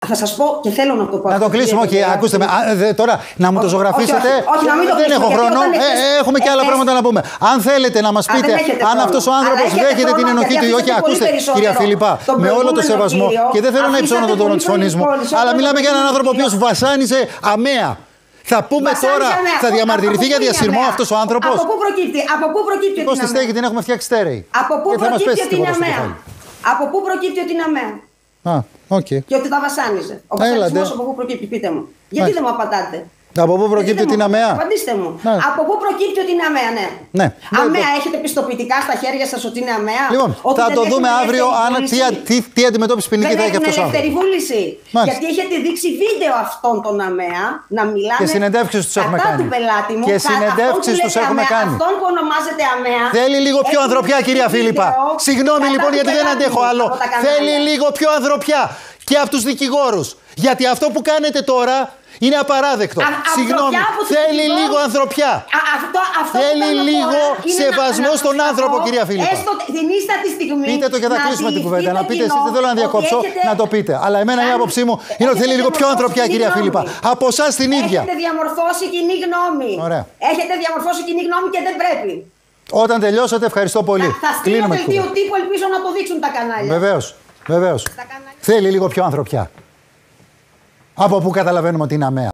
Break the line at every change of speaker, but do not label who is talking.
Θα σας πω και θέλω να το πω.
Να το κλείσουμε, όχι. Ακούστε με. Τώρα να μου το ζωγραφίσετε.
Όχι, να μην το
δεν έχω χρόνο. Έχουμε και άλλα πράγματα να πούμε. Αν θέλετε να μας πείτε αν αυτός ο άνθρωπος δέχεται την ενοχή του ή όχι. Ακούστε, κυρία Φίλιππα, με όλο το σεβασμό και δεν θέλω να υψώνω τον τόνο της φωνής μου, αλλά μιλάμε για έναν άνθρωπο ο οποίος βασάνιζε αμαία. Θα πούμε τώρα, θα διαμαρτυρηθεί για διασυρμό αυτός ο άνθρωπος.
Από πού προκύπτει,
Πώς τη στέγη την έχουμε φτιάξει στέρεη.
Από πού προκύπτει ότι είναι αμαία. Από πού προκύπτει ότι είναι αμαία. Και ότι τα βασάνιζε. Ο βασανισμός από πού προκύπτει, πείτε μου. Γιατί δεν μου απαντάτε.
Από πού προκύπτει ότι είναι αμαία.
Απαντήστε μου. Από πού προκύπτει ότι είναι αμαία, ναι. Αμαία, έχετε πιστοποιητικά στα χέρια σας ότι είναι αμαία.
Λοιπόν, θα το δούμε αύριο τι αντιμετώπιση ποινική θα έχει αυτός ο άνθρωπος.
Ελεύθερη βούληση. Γιατί έχετε δείξει βίντεο αυτών των αμαία να μιλάνε.
Και συνεντεύξεις τους έχουμε κάνει.
Του πελάτη μου.
Και συνεντεύξεις τους έχουμε κάνει.
Αυτόν που ονομάζεται αμαία.
Θέλει λίγο πιο ανθρωπιά, κυρία Φίλιππα. Συγγνώμη λοιπόν, γιατί δεν αντέχω άλλο. Θέλει λίγο πιο ανθρωπιά και από τους δικηγόρους. Γιατί αυτό που κάνετε τώρα είναι απαράδεκτο. Συγγνώμη. Θέλει λίγο ανθρωπιά. Θέλει λίγο σεβασμό στον άνθρωπο, κυρία Φίλιππα.
Έστω την ίστατη στιγμή.
Πείτε το και θα κλείσουμε την κουβέντα. Να πείτε εσείς, δεν θέλω να διακόψω, να το πείτε. Αλλά εμένα η άποψή μου είναι ότι θέλει λίγο πιο ανθρωπιά, κυρία Φίλιππα. Από εσάς την ίδια.
Έχετε διαμορφώσει κοινή γνώμη. Έχετε διαμορφώσει κοινή γνώμη και δεν πρέπει.
Όταν τελειώσετε, ευχαριστώ πολύ.
Θα στείλω δελτίο τύπου, ελπίζω να το δείξουν τα κανάλια.
Βεβαίως. Θέλει λίγο πιο ανθρωπιά. Από πού καταλαβαίνουμε ότι είναι αμαία.